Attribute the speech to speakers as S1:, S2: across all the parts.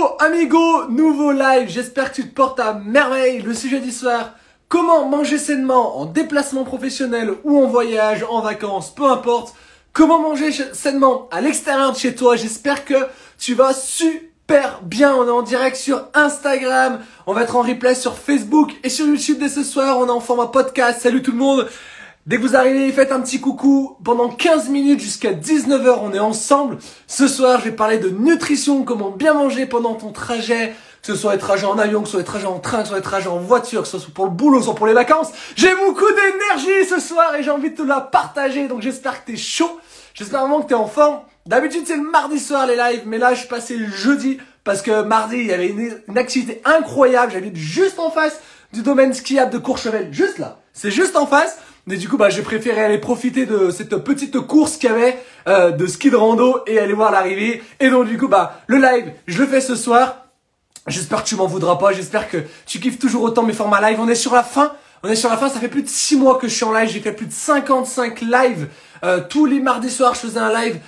S1: Oh amigo, nouveau live, j'espère que tu te portes à merveille. Le sujet du soir, comment manger sainement en déplacement professionnel ou en voyage, en vacances, peu importe. Comment manger sainement à l'extérieur de chez toi, j'espère que tu vas super bien. On est en direct sur Instagram, on va être en replay sur Facebook et sur YouTube dès ce soir. On est en format podcast, salut tout le monde. Dès que vous arrivez, faites un petit coucou. Pendant 15 minutes jusqu'à 19 h, on est ensemble. Ce soir, je vais parler de nutrition, comment bien manger pendant ton trajet, que ce soit les trajets en avion, que ce soit les trajets en train, que ce soit les trajets en voiture, que ce soit pour le boulot, que ce soit pour les vacances. J'ai beaucoup d'énergie ce soir et j'ai envie de te la partager. Donc j'espère que t'es chaud. J'espère vraiment que t'es en forme. D'habitude, c'est le mardi soir les lives, mais là, je suis passé le jeudi parce que mardi, il y avait une activité incroyable. J'habite juste en face du domaine skiable de Courchevel. Juste là. C'est juste en face. Mais du coup, j'ai préféré aller profiter de cette petite course qu'il y avait de ski de rando et aller voir l'arrivée. Et donc du coup, le live, je le fais ce soir. J'espère que tu m'en voudras pas. J'espère que tu kiffes toujours autant mes formats live. On est sur la fin. Ça fait plus de 6 mois que je suis en live. J'ai fait plus de 55 lives. Tous les mardis soirs, je faisais un live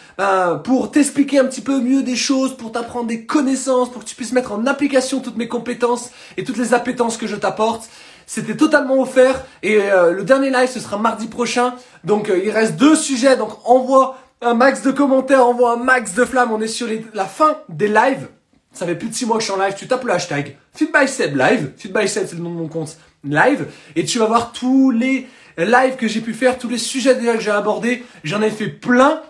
S1: pour t'expliquer un petit peu mieux des choses, pour t'apprendre des connaissances, pour que tu puisses mettre en application toutes mes compétences et toutes les appétences que je t'apporte. C'était totalement offert et le dernier live ce sera mardi prochain. Donc il reste 2 sujets, donc envoie un max de commentaires, envoie un max de flammes. On est sur la fin des lives. Ça fait plus de 6 mois que je suis en live. Tu tapes le hashtag FitBySeb Live. FitBySeb, c'est le nom de mon compte live. Et tu vas voir tous les lives que j'ai pu faire, tous les sujets déjà que j'ai abordés. J'en ai fait plein.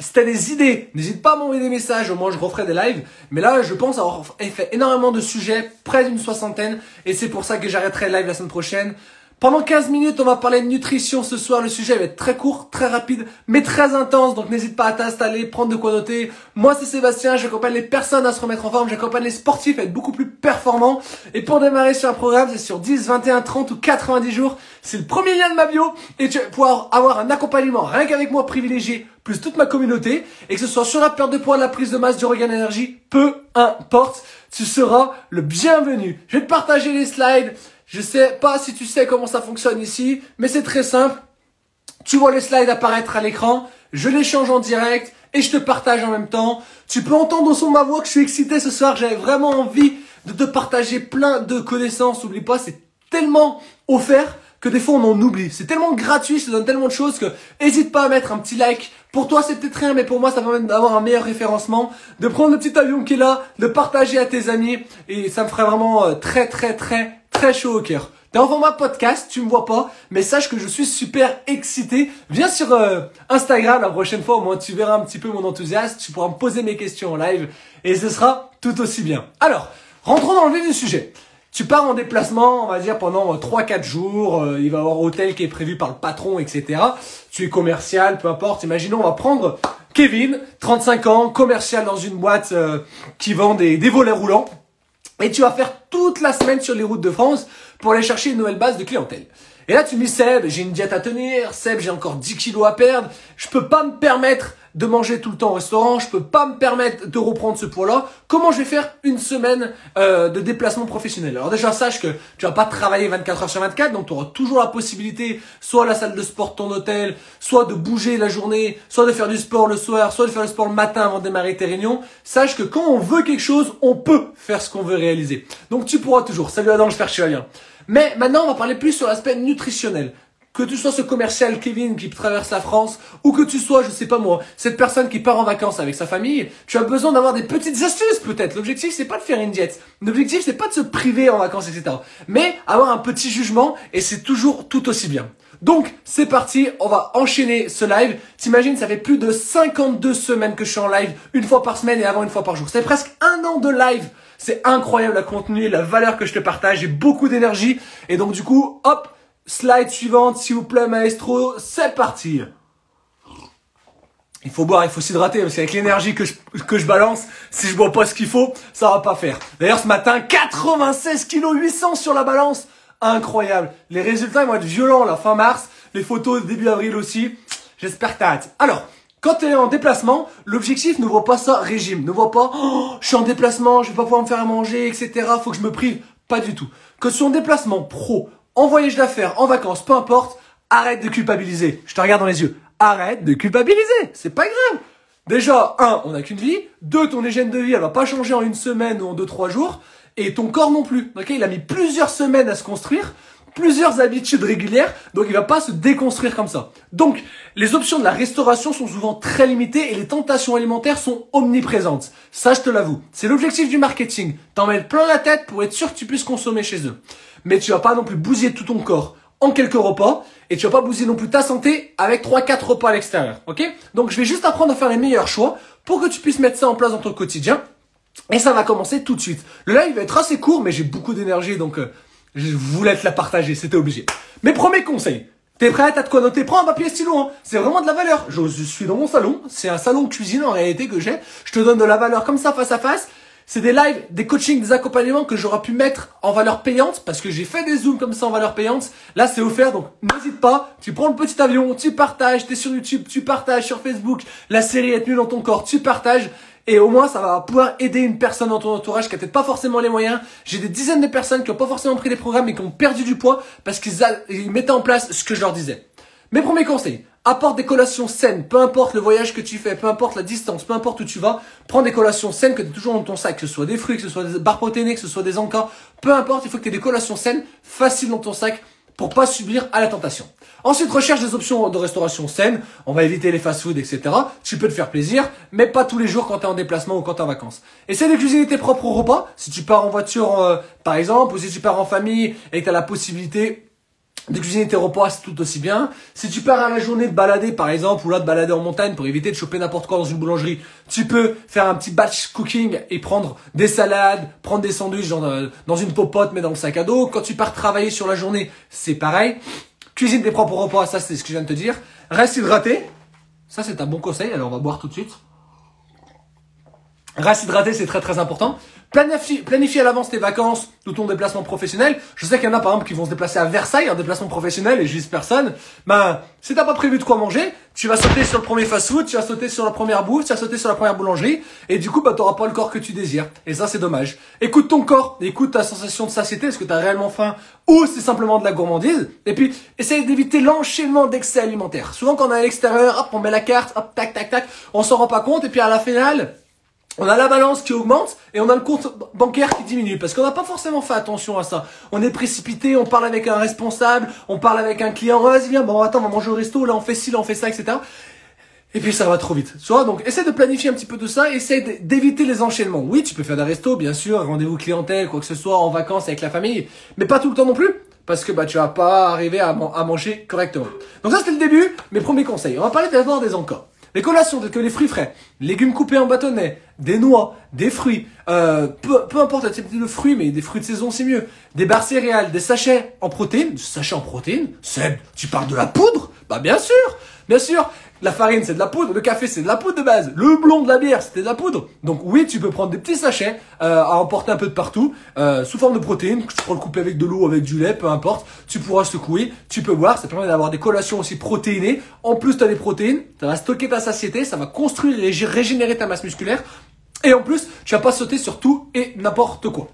S1: Si t'as des idées, n'hésite pas à m'envoyer des messages, au moins je referai des lives. Mais là, je pense avoir fait énormément de sujets, près d'une 60aine. Et c'est pour ça que j'arrêterai le live la semaine prochaine. Pendant 15 minutes, on va parler de nutrition ce soir. Le sujet va être très court, très rapide, mais très intense. Donc n'hésite pas à t'installer, prendre de quoi noter. Moi, c'est Sébastien, j'accompagne les personnes à se remettre en forme. J'accompagne les sportifs à être beaucoup plus performants. Et pour démarrer sur un programme, c'est sur 10, 21, 30 ou 90 jours. C'est le premier lien de ma bio. Et tu vas pouvoir avoir un accompagnement rien qu'avec moi privilégié, plus toute ma communauté. Et que ce soit sur la perte de poids, la prise de masse, du regain d'énergie, peu importe. Tu seras le bienvenu. Je vais te partager les slides. Je sais pas si tu sais comment ça fonctionne ici, mais c'est très simple. Tu vois les slides apparaître à l'écran, je les change en direct et je te partage en même temps. Tu peux entendre au son de ma voix que je suis excité ce soir. J'avais vraiment envie de te partager plein de connaissances. N'oublie pas, c'est tellement offert que des fois on en oublie. C'est tellement gratuit, je te donne tellement de choses que n'hésite pas à mettre un petit like. Pour toi, c'est peut-être rien, mais pour moi, ça permet d'avoir un meilleur référencement, de prendre le petit avion qui est là, de partager à tes amis et ça me ferait vraiment très chaud au cœur. T'es en format podcast, tu me vois pas, mais sache que je suis super excité. Viens sur Instagram la prochaine fois, au moins tu verras un petit peu mon enthousiasme, tu pourras me poser mes questions en live et ce sera tout aussi bien. Alors, rentrons dans le vif du sujet. Tu pars en déplacement, on va dire pendant 3-4 jours, il va y avoir hôtel qui est prévu par le patron, etc. Tu es commercial, peu importe, imaginons on va prendre Kevin, 35 ans, commercial dans une boîte qui vend des volets roulants. Et tu vas faire toute la semaine sur les routes de France pour aller chercher une nouvelle base de clientèle. Et là, tu me dis, Seb, j'ai une diète à tenir. Seb, j'ai encore 10 kilos à perdre. Je peux pas me permettre de manger tout le temps au restaurant. Je peux pas me permettre de reprendre ce poids-là. Comment je vais faire une semaine de déplacement professionnel? Alors déjà, sache que tu vas pas travailler 24 heures sur 24. Donc, tu auras toujours la possibilité, soit à la salle de sport de ton hôtel, soit de bouger la journée, soit de faire du sport le soir, soit de faire du sport le matin avant de démarrer tes réunions. Sache que quand on veut quelque chose, on peut faire ce qu'on veut réaliser. Donc, tu pourras toujours. Salut Adam, j'espère que tu vas bien. Mais maintenant, on va parler plus sur l'aspect nutritionnel. Que tu sois ce commercial Kevin qui traverse la France ou que tu sois, je sais pas moi, cette personne qui part en vacances avec sa famille, tu as besoin d'avoir des petites astuces peut-être. L'objectif, c'est pas de faire une diète. L'objectif, c'est pas de se priver en vacances, etc. Mais avoir un petit jugement et c'est toujours tout aussi bien. Donc, c'est parti, on va enchaîner ce live. T'imagines, ça fait plus de 52 semaines que je suis en live, une fois par semaine et avant une fois par jour. C'est presque 1 an de live. C'est incroyable la contenu, la valeur que je te partage. J'ai beaucoup d'énergie. Et donc du coup, hop, slide suivante, s'il vous plaît, maestro. C'est parti. Il faut boire, il faut s'hydrater parce qu'avec l'énergie que je balance, si je bois pas ce qu'il faut, ça va pas faire. D'ailleurs, ce matin, 96 kg 800 sur la balance. Incroyable. Les résultats, ils vont être violents là, fin mars. Les photos début avril aussi. J'espère que t'as hâte. Alors, quand tu es en déplacement, l'objectif ne voit pas ça régime. Ne voit pas, oh, je suis en déplacement, je vais pas pouvoir me faire à manger, etc. Faut que je me prive. Pas du tout. Que tu sois en déplacement pro, en voyage d'affaires, en vacances, peu importe, arrête de culpabiliser. Je te regarde dans les yeux. Arrête de culpabiliser. C'est pas grave. Déjà, un, on n'a qu'une vie. Deux, ton hygiène de vie, elle va pas changer en une semaine ou en 2-3 jours. Et ton corps non plus. Ok, il a mis plusieurs semaines à se construire, plusieurs habitudes régulières, donc il va pas se déconstruire comme ça. Donc, les options de la restauration sont souvent très limitées et les tentations alimentaires sont omniprésentes. Ça, je te l'avoue. C'est l'objectif du marketing. T'en mets plein la tête pour être sûr que tu puisses consommer chez eux. Mais tu vas pas non plus bousiller tout ton corps en quelques repas et tu vas pas bousiller non plus ta santé avec 3-4 repas à l'extérieur. Ok? Donc, je vais juste apprendre à faire les meilleurs choix pour que tu puisses mettre ça en place dans ton quotidien. Et ça va commencer tout de suite. Le live va être assez court, mais j'ai beaucoup d'énergie, donc je voulais te la partager, c'était obligé. Mes premiers conseils. T'es prêt? T'as de quoi noter? Prends un papier et stylo, hein. C'est vraiment de la valeur. Je suis dans mon salon. C'est un salon de cuisine en réalité que j'ai. Je te donne de la valeur comme ça, face à face. C'est des lives, des coachings, des accompagnements que j'aurais pu mettre en valeur payante parce que j'ai fait des zooms comme ça en valeur payante. Là, c'est offert, donc n'hésite pas. Tu prends le petit avion, tu partages, t'es sur YouTube, tu partages sur Facebook. La série Être nul dans ton corps, tu partages. Et au moins, ça va pouvoir aider une personne dans ton entourage qui a peut-être pas forcément les moyens. J'ai des dizaines de personnes qui ont pas forcément pris des programmes et qui ont perdu du poids parce qu'ils mettaient en place ce que je leur disais. Mes premiers conseils. Apporte des collations saines, peu importe le voyage que tu fais, peu importe la distance, peu importe où tu vas, prends des collations saines que tu as toujours dans ton sac, que ce soit des fruits, que ce soit des barres protéinées, que ce soit des encas, peu importe, il faut que tu aies des collations saines, faciles dans ton sac pour pas subir à la tentation. Ensuite, recherche des options de restauration saines, on va éviter les fast-food, etc. Tu peux te faire plaisir, mais pas tous les jours quand tu es en déplacement ou quand tu es en vacances. Essaie de cuisiner tes propres repas, si tu pars en voiture par exemple, ou si tu pars en famille et que tu as la possibilité de cuisiner tes repas, c'est tout aussi bien. Si tu pars à la journée de balader, par exemple, ou là de balader en montagne pour éviter de choper n'importe quoi dans une boulangerie, tu peux faire un petit batch cooking et prendre des salades, prendre des sandwichs dans une popote, mais dans le sac à dos. Quand tu pars travailler sur la journée, c'est pareil. Cuisine tes propres repas, ça c'est ce que je viens de te dire. Reste hydraté. Ça c'est un bon conseil, alors on va boire tout de suite. Reste hydraté, c'est très très important. Planifie à l'avance tes vacances ou ton déplacement professionnel. Je sais qu'il y en a par exemple qui vont se déplacer à Versailles, un déplacement professionnel et juste personne. Ben, si t'as pas prévu de quoi manger, tu vas sauter sur le premier fast-food, tu vas sauter sur la première bouffe, tu vas sauter sur la première boulangerie et du coup, bah, t'auras pas le corps que tu désires. Et ça, c'est dommage. Écoute ton corps, écoute ta sensation de satiété, est-ce que t'as réellement faim ou c'est simplement de la gourmandise. Et puis, essaye d'éviter l'enchaînement d'excès alimentaires. Souvent, quand on est à l'extérieur, hop, on met la carte, hop, tac, tac, tac, on s'en rend pas compte et puis à la finale, on a la balance qui augmente et on a le compte bancaire qui diminue parce qu'on n'a pas forcément fait attention à ça. On est précipité, on parle avec un responsable, on parle avec un client, oh, vas-y viens, bon attends, on va manger au resto, là on fait ci, là on fait ça, etc. Et puis ça va trop vite. Tu vois, donc essaie de planifier un petit peu de ça, essaie d'éviter les enchaînements. Oui, tu peux faire des restos, bien sûr, rendez-vous clientèle, quoi que ce soit, en vacances avec la famille, mais pas tout le temps non plus. Parce que bah tu vas pas arriver à manger correctement. Donc ça c'était le début, mes premiers conseils. On va parler d'abord des encas. Les collations telles que les fruits frais, légumes coupés en bâtonnets, des noix, des fruits, peu importe le type de fruits, mais des fruits de saison c'est mieux. Des barres céréales, des sachets en protéines. Seb, tu parles de la poudre? Bah bien sûr. La farine c'est de la poudre, le café c'est de la poudre de base, le blond de la bière c'était de la poudre. Donc oui, tu peux prendre des petits sachets à emporter un peu de partout, sous forme de protéines, tu pourras le couper avec de l'eau, avec du lait, peu importe. Tu pourras secouer, tu peux boire, ça permet d'avoir des collations aussi protéinées. En plus tu as des protéines, ça va stocker ta satiété, ça va construire et régénérer ta masse musculaire. Et en plus, tu vas pas sauter sur tout et n'importe quoi.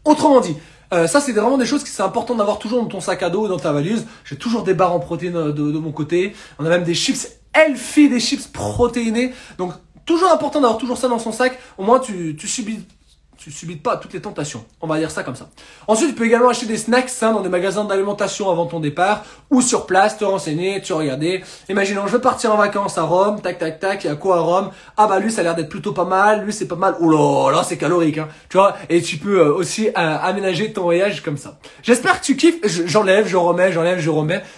S1: Autrement dit, ça c'est vraiment des choses qui c'est important d'avoir toujours dans ton sac à dos, dans ta valise. J'ai toujours des barres en protéines de mon côté. On a même des chips healthy, des chips protéinés. Donc toujours important d'avoir toujours ça dans son sac. Au moins tu subites pas toutes les tentations. On va dire ça comme ça. Ensuite, tu peux également acheter des snacks sains dans des magasins d'alimentation avant ton départ ou sur place, te renseigner, tu regarder. Imaginons, je veux partir en vacances à Rome, tac, tac, tac, il y a quoi à Rome? Ah bah lui, ça a l'air d'être plutôt pas mal, lui c'est pas mal. Oh là, c'est calorique, hein. Tu vois, et tu peux aussi aménager ton voyage comme ça. J'espère que tu kiffes. J'enlève, je remets,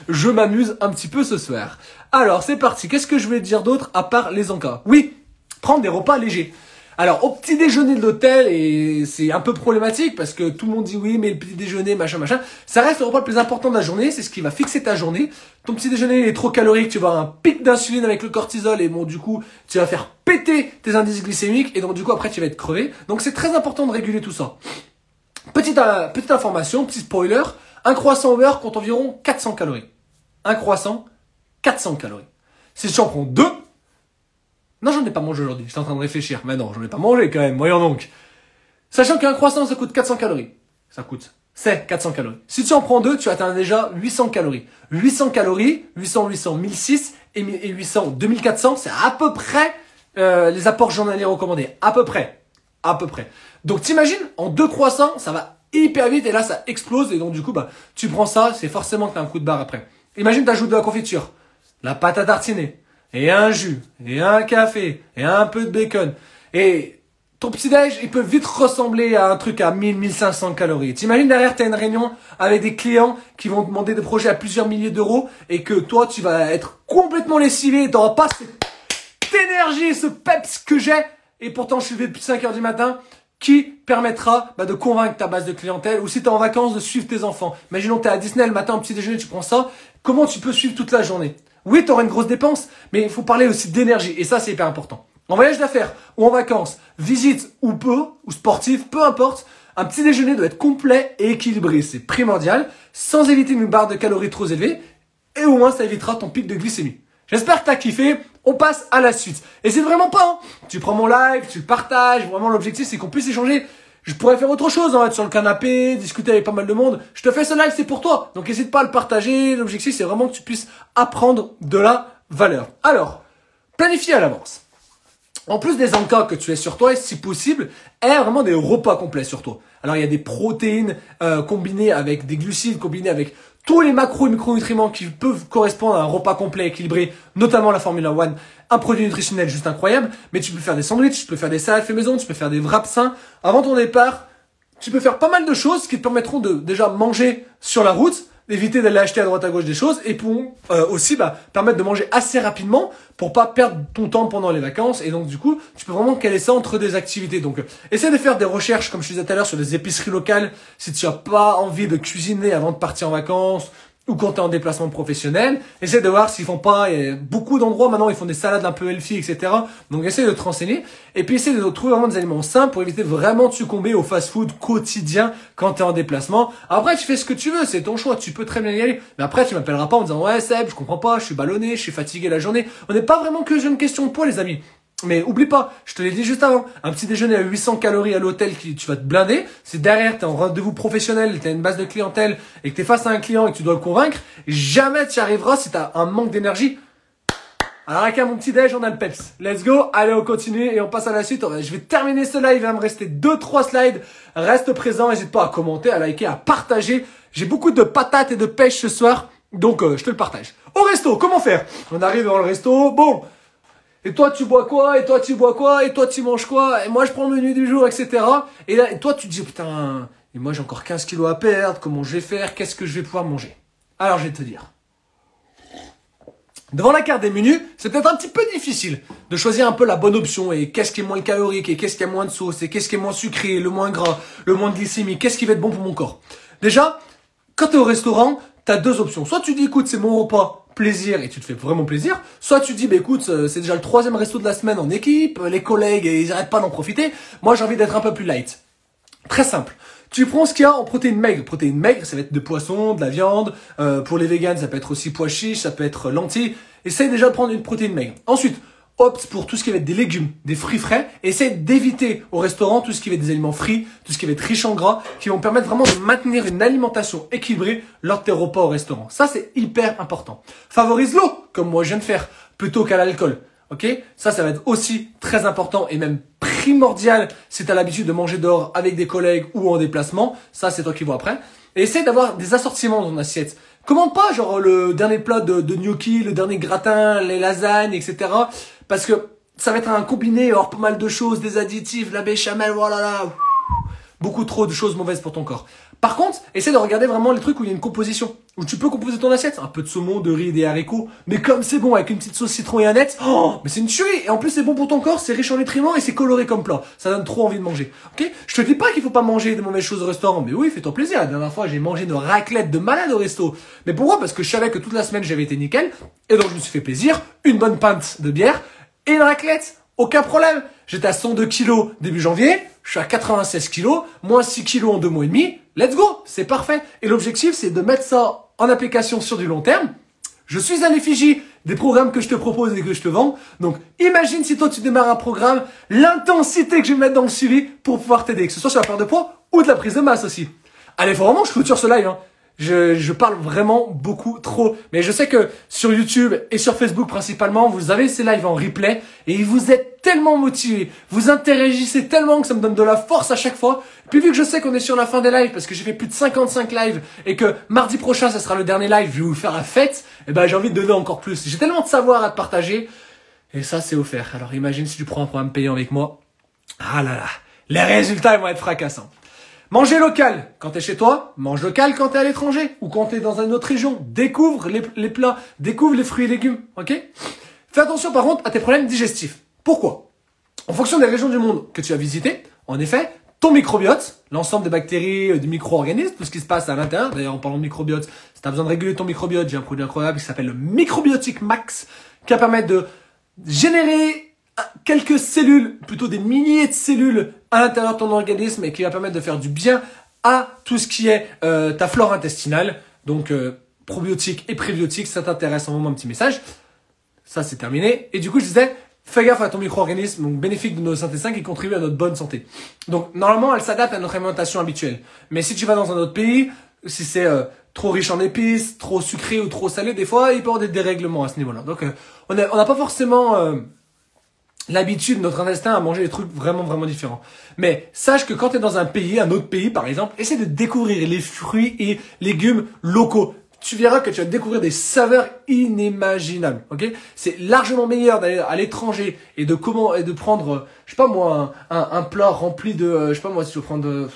S1: Je m'amuse un petit peu ce soir. Alors, c'est parti. Qu'est-ce que je vais te dire d'autre à part les encas? Oui, prendre des repas légers. Alors, au petit déjeuner de l'hôtel, et c'est un peu problématique parce que tout le monde dit oui, mais le petit déjeuner, machin, ça reste le repas le plus important de la journée, c'est ce qui va fixer ta journée. Ton petit déjeuner est trop calorique, tu vas avoir un pic d'insuline avec le cortisol et bon, du coup, tu vas faire péter tes indices glycémiques et donc du coup, après, tu vas être crevé. Donc, c'est très important de réguler tout ça. Petite information, petit spoiler, un croissant au beurre compte environ 400 calories. Un croissant, 400 calories. Si tu en prends deux, non, j'en ai pas mangé aujourd'hui. J'étais en train de réfléchir. Mais non, j'en ai pas mangé quand même. Voyons donc. Sachant qu'un croissant, ça coûte 400 calories. C'est 400 calories. Si tu en prends deux, tu atteins déjà 800 calories. 800 calories, 800, 1006 et 800, 2400, c'est à peu près les apports journaliers recommandés. À peu près. À peu près. Donc t'imagines, en 2 croissants, ça va hyper vite et là ça explose et donc du coup bah tu prends ça, c'est forcément que t'as un coup de barre après. Imagine t'ajoutes de la confiture, la pâte à tartiner, et un jus, et un café, et un peu de bacon. Et ton petit-déj, il peut vite ressembler à un truc à 1000-1500 calories. T'imagines derrière, t'as une réunion avec des clients qui vont demander des projets à plusieurs milliers d'euros et que toi, tu vas être complètement lessivé, t'auras pas cette énergie, ce peps que j'ai. Et pourtant, je suis levé depuis 5 heures du matin qui permettra de convaincre ta base de clientèle ou si t'es en vacances de suivre tes enfants. Imaginons que t'es à Disney le matin au petit déjeuner, tu prends ça. Comment tu peux suivre toute la journée? Oui, t'auras une grosse dépense, mais il faut parler aussi d'énergie et ça, c'est hyper important. En voyage d'affaires ou en vacances, visite ou peu, ou sportif, peu importe, un petit déjeuner doit être complet et équilibré. C'est primordial, sans éviter une barre de calories trop élevée, et au moins ça évitera ton pic de glycémie. J'espère que t'as kiffé, on passe à la suite. N'hésite vraiment pas, hein. Tu prends mon live, tu le partages, vraiment l'objectif c'est qu'on puisse échanger. Je pourrais faire autre chose, hein, être sur le canapé, discuter avec pas mal de monde. Je te fais ce live, c'est pour toi. Donc n'hésite pas à le partager, l'objectif c'est vraiment que tu puisses apprendre de la valeur. Alors, planifie à l'avance. En plus des encas que tu as sur toi, et si possible, aie vraiment des repas complets sur toi. Alors il y a des protéines combinées avec des glucides, combinées avec tous les macros et micronutriments qui peuvent correspondre à un repas complet équilibré, notamment la Formula One, un produit nutritionnel juste incroyable. Mais tu peux faire des sandwichs, tu peux faire des salades fait maison, tu peux faire des wraps sains. Avant ton départ, tu peux faire pas mal de choses qui te permettront de déjà manger sur la route, éviter d'aller acheter à droite à gauche des choses et pour aussi permettre de manger assez rapidement pour pas perdre ton temps pendant les vacances et donc du coup tu peux vraiment caler ça entre des activités. Donc essaie de faire des recherches comme je te disais tout à l'heure sur des épiceries locales si tu as pas envie de cuisiner avant de partir en vacances ou quand tu es en déplacement professionnel. Essaie de voir s'ils font pas, il y a beaucoup d'endroits maintenant ils font des salades un peu healthy etc. Donc essaie de te renseigner et puis essaie de trouver vraiment des aliments sains pour éviter vraiment de succomber au fast-food quotidien quand tu es en déplacement. Après tu fais ce que tu veux, c'est ton choix, tu peux très bien y aller. Mais après tu m'appelleras pas en me disant ouais Seb je comprends pas, je suis ballonné, je suis fatigué la journée. On n'est pas vraiment que une question de poids les amis. Mais oublie pas, je te l'ai dit juste avant, un petit déjeuner à 800 calories à l'hôtel qui tu vas te blinder, si derrière t'es en rendez-vous professionnel, t'as une base de clientèle et que t'es face à un client et que tu dois le convaincre, jamais tu y arriveras si t'as un manque d'énergie. Alors avec mon petit déj, on a le peps. Let's go, allez on continue et on passe à la suite. Je vais terminer ce live, il va me rester 2-3 slides. Reste présent, n'hésite pas à commenter, à liker, à partager. J'ai beaucoup de patates et de pêche ce soir, donc je te le partage. Au resto, comment faire? On arrive dans le resto, bon. Et toi, tu bois quoi? Et toi, tu bois quoi? Et toi, tu manges quoi? Et moi, je prends le menu du jour, etc. Et là, et toi, tu te dis, putain, et moi, j'ai encore 15 kilos à perdre. Comment je vais faire? Qu'est-ce que je vais pouvoir manger? Alors, je vais te dire. Devant la carte des menus, c'est peut-être un petit peu difficile de choisir un peu la bonne option. Et qu'est-ce qui est moins calorique? Et qu'est-ce qui a moins de sauce? Et qu'est-ce qui est moins sucré? Le moins gras? Le moins de glycémie? Qu'est-ce qui va être bon pour mon corps? Déjà, quand tu es au restaurant, tu as 2 options. Soit tu dis, écoute, c'est mon repas. Plaisir et tu te fais vraiment plaisir, soit tu dis écoute c'est déjà le 3e resto de la semaine en équipe, les collègues ils arrêtent pas d'en profiter, moi j'ai envie d'être un peu plus light. Très simple, tu prends ce qu'il y a en protéines maigres. Protéines maigres ça va être de poisson, de la viande, pour les végans ça peut être aussi pois chiches, ça peut être lentilles. Essaye déjà de prendre une protéine maigre. Ensuite opte pour tout ce qui va être des légumes, des fruits frais. Essaye d'éviter au restaurant tout ce qui va être des aliments frits, tout ce qui va être riche en gras, qui vont permettre vraiment de maintenir une alimentation équilibrée lors de tes repas au restaurant. Ça, c'est hyper important. Favorise l'eau, comme moi je viens de faire, plutôt qu'à l'alcool. Ok? Ça va être aussi très important et même primordial si tu as l'habitude de manger dehors avec des collègues ou en déplacement. Ça, c'est toi qui vois après. Et essaye d'avoir des assortiments dans ton assiette. Commande pas genre le dernier plat de gnocchi, le dernier gratin, les lasagnes, etc. Parce que ça va être un combiné, alors pas mal de choses, des additifs, la béchamel, voilà, beaucoup trop de choses mauvaises pour ton corps. Par contre, essaie de regarder vraiment les trucs où il y a une composition, où tu peux composer ton assiette, un peu de saumon, de riz, des haricots, mais comme c'est bon avec une petite sauce citron et aneth, oh, mais c'est une tuerie. Et en plus c'est bon pour ton corps, c'est riche en nutriments et c'est coloré comme plat. Ça donne trop envie de manger. Ok? Je te dis pas qu'il faut pas manger de mauvaises choses au restaurant, mais oui, fais-toi plaisir. La dernière fois j'ai mangé de raclette de malade au resto. Mais pourquoi? Parce que je savais que toute la semaine j'avais été nickel, et donc je me suis fait plaisir, une bonne pinte de bière et une raclette. Aucun problème. J'étais à 102 kilos début janvier, je suis à 96 kilos, moins 6 kilos en 2 mois et demi. Let's go, c'est parfait. Et l'objectif, c'est de mettre ça en application sur du long terme. Je suis à l'effigie des programmes que je te propose et que je te vends. Donc, imagine si toi, tu démarres un programme, l'intensité que je vais mettre dans le suivi pour pouvoir t'aider, que ce soit sur la perte de poids ou de la prise de masse aussi. Allez, faut vraiment que je clôture ce live. Je parle vraiment beaucoup trop. Mais je sais que sur YouTube et sur Facebook principalement, vous avez ces lives en replay et vous êtes tellement motivés. Vous interagissez tellement que ça me donne de la force à chaque fois. Et puis vu que je sais qu'on est sur la fin des lives parce que j'ai fait plus de 55 lives et que mardi prochain, ça sera le dernier live, je vais vous faire la fête, et ben j'ai envie de donner encore plus. J'ai tellement de savoir à te partager et ça, c'est offert. Alors imagine si tu prends un programme payant avec moi. Ah là là, les résultats ils vont être fracassants. Manger local quand t'es chez toi, mange local quand t'es à l'étranger ou quand t'es dans une autre région. Découvre les plats, découvre les fruits et légumes, ok? Fais attention par contre à tes problèmes digestifs. Pourquoi? En fonction des régions du monde que tu as visitées, en effet, ton microbiote, l'ensemble des bactéries, des micro-organismes, tout ce qui se passe à l'intérieur. D'ailleurs, en parlant de microbiote, si t'as besoin de réguler ton microbiote, j'ai un produit incroyable qui s'appelle le Microbiotic Max, qui va permettre de générer quelques cellules, plutôt des milliers de cellules à l'intérieur de ton organisme et qui va permettre de faire du bien à tout ce qui est ta flore intestinale. Donc probiotiques et prébiotiques, ça t'intéresse, envoie-moi un petit message. Ça c'est terminé. Et du coup je disais, fais gaffe à ton micro-organisme, donc bénéfique de nos intestins qui contribue à notre bonne santé. Donc normalement elle s'adapte à notre alimentation habituelle. Mais si tu vas dans un autre pays, si c'est trop riche en épices, trop sucré ou trop salé, des fois il peut y avoir des dérèglements à ce niveau-là. Donc on n'a pas forcément l'habitude de notre intestin à manger des trucs vraiment vraiment différents. Mais sache que quand tu es dans un autre pays par exemple, essaie de découvrir les fruits et légumes locaux. Tu verras que tu vas découvrir des saveurs inimaginables, ok? C'est largement meilleur d'aller à l'étranger et de prendre, je sais pas moi, un plat rempli de, je sais pas moi, si je veux prendre,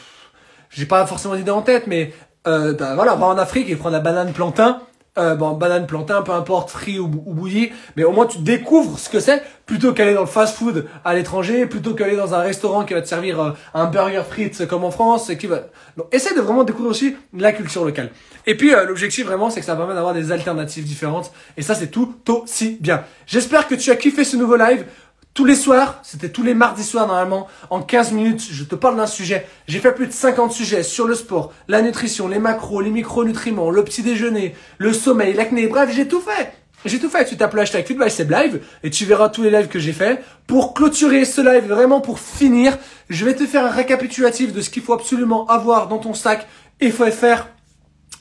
S1: j'ai pas forcément d'idée en tête, mais voilà, on va en Afrique et prendre la banane plantain. Banane plantain, peu importe, frit ou bouilli, mais au moins tu découvres ce que c'est, plutôt qu'aller dans le fast-food à l'étranger, plutôt qu'aller dans un restaurant qui va te servir un burger frites comme en France, Donc, essaie de vraiment découvrir aussi la culture locale. Et puis, l'objectif vraiment, c'est que ça permet d'avoir des alternatives différentes, et ça, c'est tout aussi bien. J'espère que tu as kiffé ce nouveau live. Tous les soirs, c'était tous les mardis soirs normalement, en 15 minutes, je te parle d'un sujet. J'ai fait plus de 50 sujets sur le sport, la nutrition, les macros, les micronutriments, le petit déjeuner, le sommeil, l'acné, bref, j'ai tout fait. J'ai tout fait. Tu tapes le hashtag FitBySeb Live et tu verras tous les lives que j'ai fait. Pour clôturer ce live, vraiment pour finir, je vais te faire un récapitulatif de ce qu'il faut absolument avoir dans ton sac et faut faire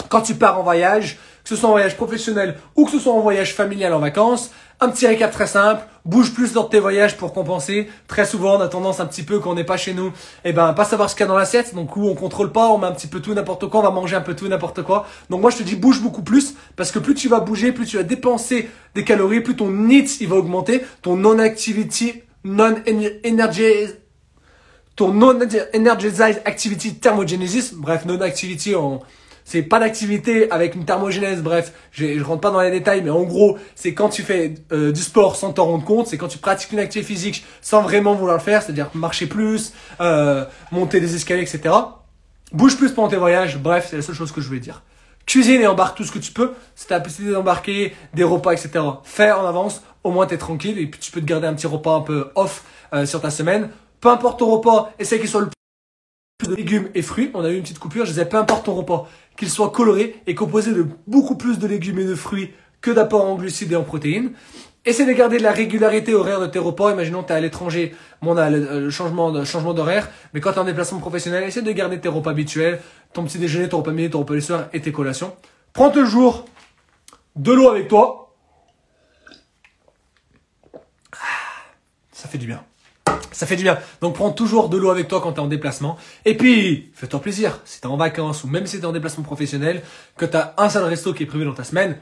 S1: quand tu pars en voyage, que ce soit en voyage professionnel ou que ce soit en voyage familial en vacances. Un petit récap très simple, bouge plus lors de tes voyages pour compenser. Très souvent, on a tendance un petit peu, quand on n'est pas chez nous, pas savoir ce qu'il y a dans l'assiette. Donc, où on contrôle pas, on met un petit peu tout, n'importe quoi, on va manger un peu tout, n'importe quoi. Donc, moi, je te dis, bouge beaucoup plus, parce que plus tu vas bouger, plus tu vas dépenser des calories, plus ton NEAT, il va augmenter, ton non-energized activity thermogenesis, bref, non-activity c'est pas d'activité avec une thermogénèse, bref, je rentre pas dans les détails, mais en gros, c'est quand tu fais du sport sans t'en rendre compte, c'est quand tu pratiques une activité physique sans vraiment vouloir le faire, c'est-à-dire marcher plus, monter des escaliers, etc. Bouge plus pendant tes voyages, bref, c'est la seule chose que je voulais dire. Cuisine et embarque tout ce que tu peux, si t'as la possibilité d'embarquer des repas, etc. Fais en avance, au moins t'es tranquille, et puis tu peux te garder un petit repas un peu off sur ta semaine. Peu importe ton repas, essaie qu'il soit le plus de légumes et fruits. On a eu une petite coupure, je disais peu importe ton repas, qu'il soit coloré et composé de beaucoup plus de légumes et de fruits que d'apports en glucides et en protéines. Essaie de garder de la régularité horaire de tes repas. Imaginons que tu es à l'étranger, on a le changement d'horaire, mais quand tu es en déplacement professionnel, essaie de garder tes repas habituels, ton petit déjeuner, ton repas midi, ton repas du soir et tes collations. Prends toujours de l'eau avec toi. Ça fait du bien. Ça fait du bien. Donc, prends toujours de l'eau avec toi quand tu es en déplacement. Et puis, fais-toi plaisir. Si tu es en vacances ou même si tu es en déplacement professionnel, que tu as un seul resto qui est prévu dans ta semaine,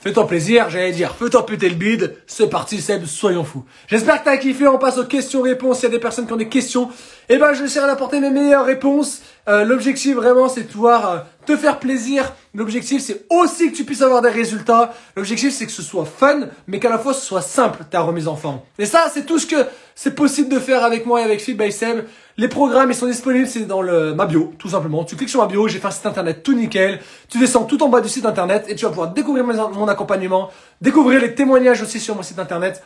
S1: fais-toi plaisir, j'allais dire, fais-toi péter le bide. C'est parti, Seb, soyons fous. J'espère que tu as kiffé. On passe aux questions-réponses. Il y a des personnes qui ont des questions. Je vais essayer d'apporter mes meilleures réponses. L'objectif, vraiment, c'est de pouvoir te faire plaisir. L'objectif, c'est aussi que tu puisses avoir des résultats. L'objectif, c'est que ce soit fun, mais qu'à la fois, ce soit simple, ta remise en forme. Et ça, c'est tout ce que c'est possible de faire avec moi et avec FitBySeb. Les programmes, ils sont disponibles, c'est dans ma bio, tout simplement. Tu cliques sur ma bio, j'ai fait un site internet tout nickel. Tu descends tout en bas du site internet et tu vas pouvoir découvrir mon accompagnement, découvrir les témoignages aussi sur mon site internet.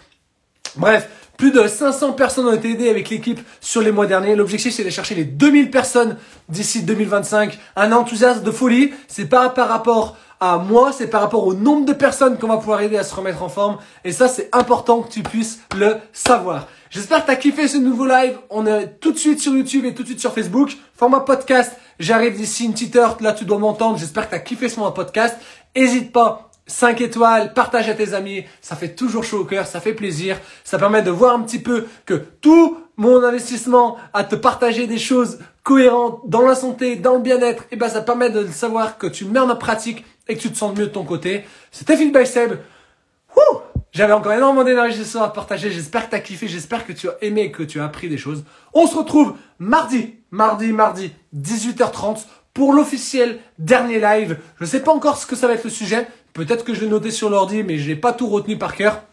S1: Bref, plus de 500 personnes ont été aidées avec l'équipe sur les mois derniers. L'objectif, c'est de chercher les 2000 personnes d'ici 2025. Un enthousiasme de folie. C'est pas par rapport à moi, c'est par rapport au nombre de personnes qu'on va pouvoir aider à se remettre en forme. Et ça, c'est important que tu puisses le savoir. J'espère que tu as kiffé ce nouveau live. On est tout de suite sur YouTube et tout de suite sur Facebook. Format podcast. J'arrive d'ici une petite heure, là tu dois m'entendre. J'espère que tu as kiffé ce podcast. Hésite pas, 5 étoiles, partage à tes amis. Ça fait toujours chaud au cœur, ça fait plaisir. Ça permet de voir un petit peu que tout mon investissement à te partager des choses cohérentes dans la santé, dans le bien-être, et ben ça permet de savoir que tu mets en pratique et que tu te sens mieux de ton côté. C'était Fit by Seb. J'avais encore énormément d'énergie ce soir à partager. J'espère que tu as kiffé, j'espère que tu as aimé, que tu as appris des choses. On se retrouve mardi, 18h30 pour l'officiel dernier live. Je ne sais pas encore ce que ça va être le sujet. Peut-être que je l'ai noté sur l'ordi, mais je n'ai pas tout retenu par cœur.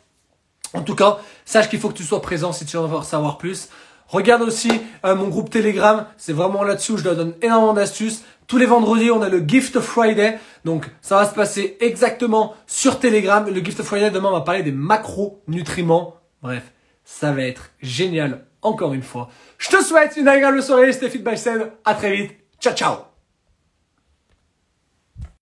S1: En tout cas, sache qu'il faut que tu sois présent si tu veux en savoir plus. Regarde aussi mon groupe Telegram. C'est vraiment là-dessus où je leur donne énormément d'astuces. Tous les vendredis, on a le Gift Friday. Donc, ça va se passer exactement sur Telegram. Le Gift Friday, demain, on va parler des macronutriments. Bref, ça va être génial encore une fois. Je te souhaite une agréable soirée. C'était Fit by Seb. À très vite. Ciao, ciao.